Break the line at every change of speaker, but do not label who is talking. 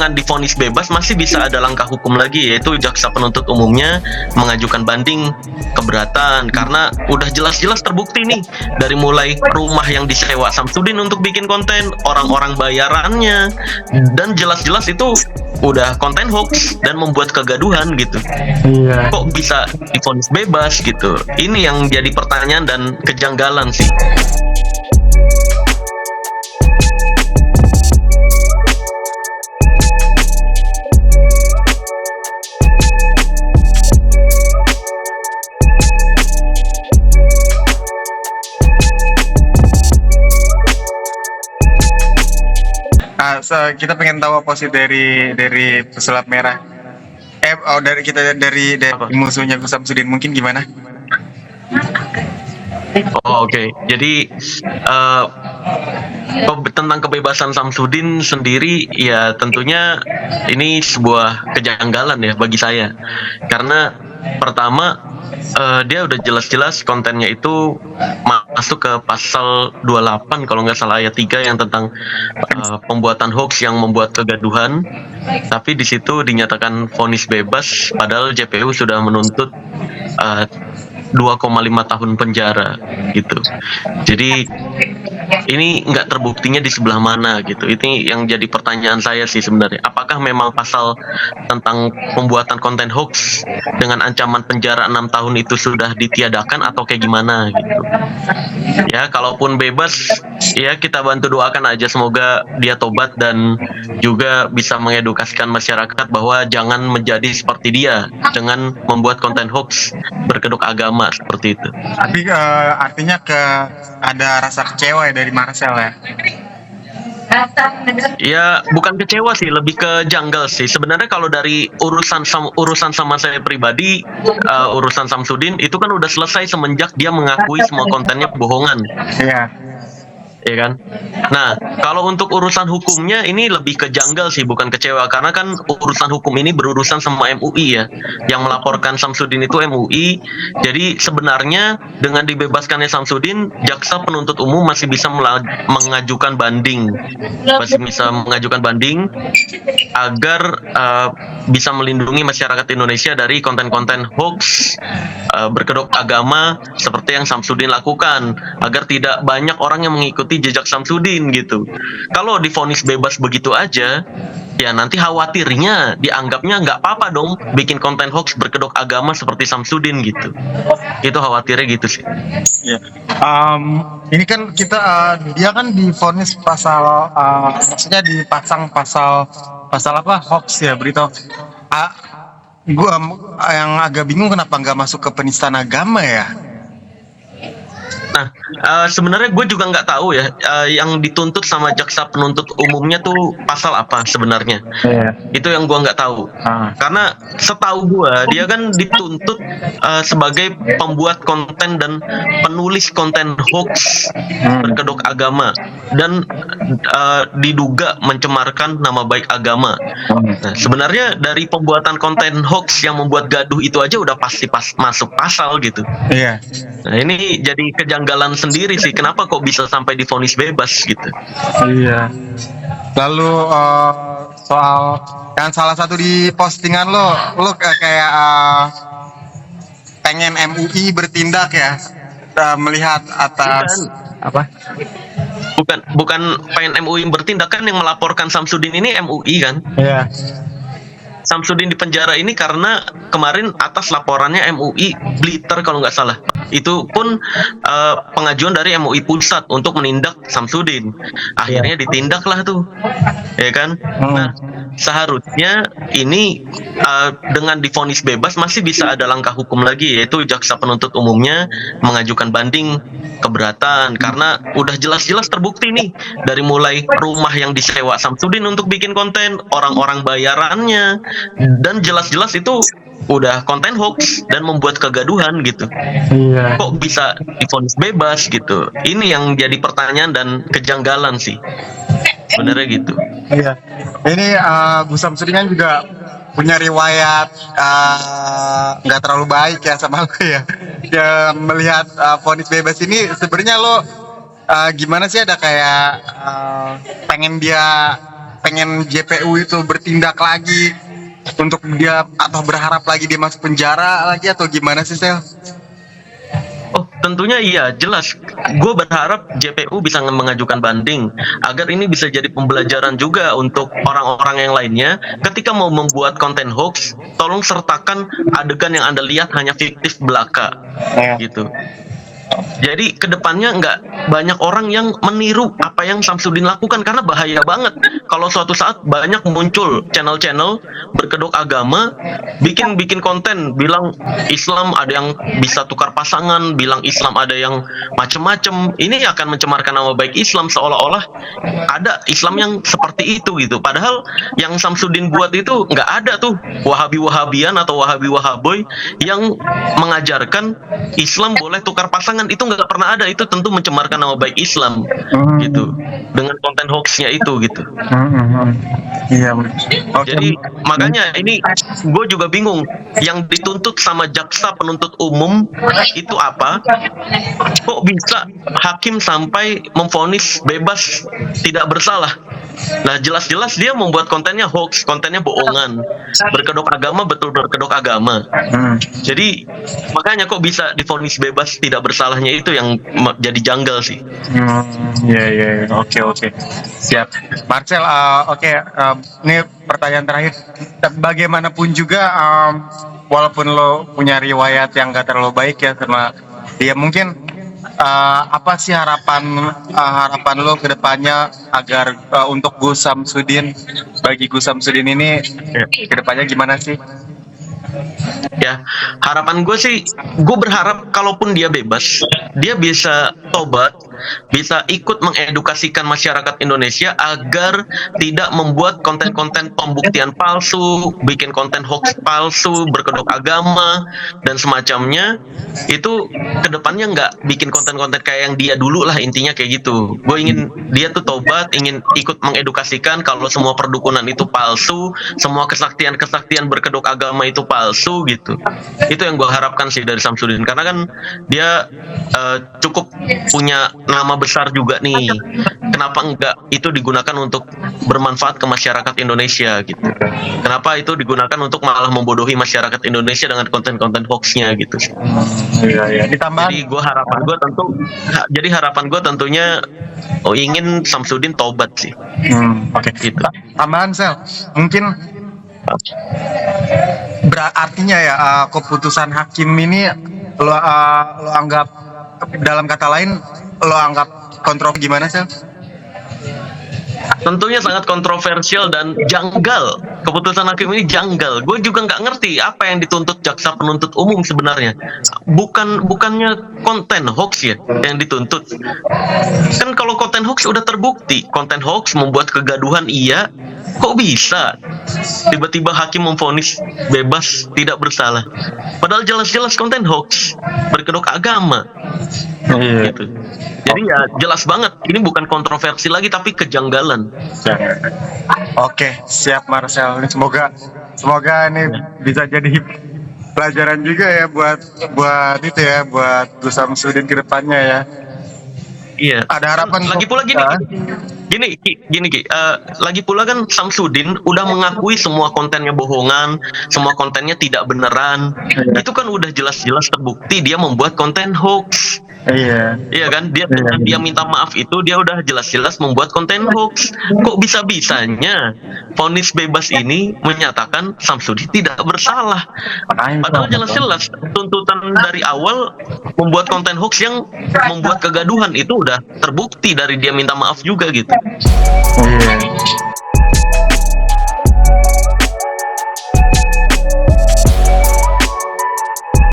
dengan divonis bebas masih bisa ada langkah hukum lagi, yaitu jaksa penuntut umumnya mengajukan banding keberatan karena udah jelas-jelas terbukti nih dari mulai rumah yang disewa Samsudin untuk bikin konten, orang-orang bayarannya, dan jelas-jelas itu udah konten hoax dan membuat kegaduhan gitu.
Iya.
Kok bisa divonis bebas gitu? Ini yang jadi pertanyaan dan kejanggalan sih.
Kita pengen tahu apa sih dari pesulap merah. Dari
Apa?
musuhnya Gus Samsudin mungkin gimana?
Oh, oke. Jadi tentang kebebasan Samsudin sendiri ya tentunya ini sebuah kejanggalan ya bagi saya. Karena pertama dia udah jelas-jelas kontennya itu masuk ke pasal 28 kalau nggak salah ayat 3 yang tentang pembuatan hoax yang membuat kegaduhan. Tapi di situ dinyatakan vonis bebas padahal JPU sudah menuntut 2,5 tahun penjara gitu. Jadi ini nggak terbuktinya di sebelah mana gitu. Ini yang jadi pertanyaan saya sih sebenarnya. Apakah memang pasal tentang pembuatan konten hoax dengan ancaman penjara 6 tahun itu sudah ditiadakan atau kayak gimana gitu. Ya, kalaupun bebas ya kita bantu doakan aja semoga dia tobat dan juga bisa mengedukasikan masyarakat bahwa jangan menjadi seperti dia dengan membuat konten hoax berkedok agama seperti itu.
Tapi artinya ada rasa kecewa ya dari Marcel ya.
Ya bukan kecewa sih, lebih ke janggal sih. Sebenarnya kalau dari urusan sama saya pribadi, urusan Samsudin itu kan udah selesai semenjak dia mengakui semua kontennya bohongan.
Iya.
Ya kan? Nah, kalau untuk urusan hukumnya ini lebih ke janggal sih, bukan kecewa. Karena kan urusan hukum ini berurusan sama MUI ya. Yang melaporkan Samsudin itu MUI. Jadi sebenarnya dengan dibebaskannya Samsudin, jaksa penuntut umum masih bisa mengajukan banding. Masih bisa mengajukan banding agar bisa melindungi masyarakat Indonesia dari konten-konten hoax berkedok agama seperti yang Samsudin lakukan, agar tidak banyak orang yang mengikuti jejak Samsudin gitu. Kalau divonis bebas begitu aja, ya nanti khawatirnya dianggapnya nggak apa-apa dong bikin konten hoax berkedok agama seperti Samsudin gitu. Itu khawatirnya gitu sih.
Iya. Ini kan dia kan divonis maksudnya dipasang pasal apa hoax ya, berita. Gua yang agak bingung kenapa nggak masuk ke penistaan agama ya?
Nah, sebenarnya gue juga nggak tahu ya yang dituntut sama jaksa penuntut umumnya tuh pasal apa sebenarnya. Itu yang gue nggak tahu. Karena setahu gue dia kan dituntut sebagai pembuat konten dan penulis konten hoax berkedok agama dan diduga mencemarkan nama baik agama. Nah, sebenarnya dari pembuatan konten hoax yang membuat gaduh itu aja udah pasti masuk pasal gitu.
Iya.
Nah, ini jadi kejanggalan sendiri sih, kenapa kok bisa sampai divonis bebas gitu.
Iya. Lalu soal yang salah satu di postingan lo kayak pengen MUI bertindak ya, melihat atas apa?
Bukan pengen MUI bertindak, kan yang melaporkan Samsudin ini MUI kan.
Iya.
Samsudin di penjara ini karena kemarin atas laporannya MUI Blitar kalau nggak salah. Itu pun pengajuan dari MUI Pusat untuk menindak Samsudin. Akhirnya ditindaklah tuh, ya kan? Nah, seharusnya ini dengan divonis bebas masih bisa ada langkah hukum lagi, yaitu jaksa penuntut umumnya mengajukan banding keberatan karena udah jelas-jelas terbukti nih dari mulai rumah yang disewa Samsudin untuk bikin konten, orang-orang bayarannya, dan jelas-jelas itu udah konten hoax dan membuat kegaduhan gitu.
Iya.
Kok bisa divonis bebas gitu? Ini yang jadi pertanyaan dan kejanggalan sih. Sebenarnya gitu.
Iya. Ini Gus Samsudin kan juga punya riwayat nggak terlalu baik ya sama lo ya. Ya melihat vonis bebas ini sebenarnya lo gimana sih, ada kayak pengen dia pengen JPU itu bertindak lagi untuk dia, atau berharap lagi dia masuk penjara lagi, atau gimana sih, Sel?
Oh, tentunya iya, jelas. Gue berharap JPU bisa mengajukan banding agar ini bisa jadi pembelajaran juga untuk orang-orang yang lainnya. Ketika mau membuat konten hoax, tolong sertakan adegan yang Anda lihat hanya fiktif belaka, gitu. Jadi kedepannya nggak banyak orang yang meniru apa yang Samsudin lakukan, karena bahaya banget kalau suatu saat banyak muncul channel-channel berkedok agama bikin konten bilang Islam ada yang bisa tukar pasangan, bilang Islam ada yang macem-macem. Ini akan mencemarkan nama baik Islam, seolah-olah ada Islam yang seperti itu gitu. Padahal yang Samsudin buat itu nggak ada tuh Wahabi-Wahabian atau Wahabi-Wahaboy yang mengajarkan Islam boleh tukar pasangan. Itu nggak pernah ada. Itu tentu mencemarkan nama baik Islam gitu dengan konten hoaxnya itu gitu.
Iya. Oke.
Jadi makanya ini gue juga bingung, yang dituntut sama jaksa penuntut umum itu apa? Kok bisa hakim sampai memvonis bebas tidak bersalah? Nah, jelas-jelas dia membuat kontennya hoax, kontennya bohongan, berkedok agama, betul berkedok agama. Jadi makanya kok bisa divonis bebas tidak bersalahnya, itu yang jadi janggal sih.
Iya. Oke. Siap. Marcel, ini pertanyaan terakhir. Bagaimanapun juga, walaupun lo punya riwayat yang gak terlalu baik ya sama dia, mungkin apa sih harapan lo ke depannya agar untuk Gus Samsudin, bagi Gus Samsudin ini ke depannya gimana sih?
Ya, harapan gue sih, gue berharap kalaupun dia bebas, dia bisa tobat, bisa ikut mengedukasikan masyarakat Indonesia agar tidak membuat konten-konten pembuktian palsu, bikin konten hoax palsu, berkedok agama dan semacamnya. Itu kedepannya nggak bikin konten-konten kayak yang dia dulu lah, intinya kayak gitu. Gue ingin dia tuh tobat, ingin ikut mengedukasikan kalau semua perdukunan itu palsu, semua kesaktian berkedok agama itu palsu gitu. Itu yang gue harapkan sih dari Samsudin, karena kan dia cukup punya nama besar juga nih. Kenapa enggak itu digunakan untuk bermanfaat ke masyarakat Indonesia gitu? Kenapa itu digunakan untuk malah membodohi masyarakat Indonesia dengan konten-konten hoaxnya gitu?
Iya. Ditambah.
Jadi harapan gue tentunya ingin Samsudin tobat sih.
Oke.
Gitu.
Tambahan, Sel, mungkin artinya ya, keputusan hakim ini lo anggap, dalam kata lain, lo anggap kontrol gimana, Sel?
Tentunya sangat kontroversial dan janggal. Keputusan hakim ini janggal. Gue juga nggak ngerti apa yang dituntut jaksa penuntut umum sebenarnya. Bukannya konten hoax ya yang dituntut. Kan kalau konten hoax udah terbukti, konten hoax membuat kegaduhan, iya. Kok bisa tiba-tiba hakim memvonis bebas tidak bersalah? Padahal jelas-jelas konten hoax, berkedok agama. Gitu. Jadi ya jelas banget, ini bukan kontroversi lagi tapi kejanggalan.
Oke, siap Marcel. Ini semoga ini bisa jadi pelajaran juga ya buat itu ya, buat Gus Samsudin ke depannya ya.
Iya.
Ada harapan
lagi pula gini, lagi pula kan Samsudin udah mengakui semua kontennya bohongan, semua kontennya tidak beneran. Itu kan udah jelas-jelas terbukti dia membuat konten hoax. Iya kan, dia minta maaf itu dia udah jelas-jelas membuat konten hoax. Kok bisa-bisanya vonis bebas ini menyatakan Samsudin tidak bersalah? Padahal jelas-jelas tuntutan dari awal membuat konten hoax yang membuat kegaduhan itu udah terbukti dari dia minta maaf juga gitu.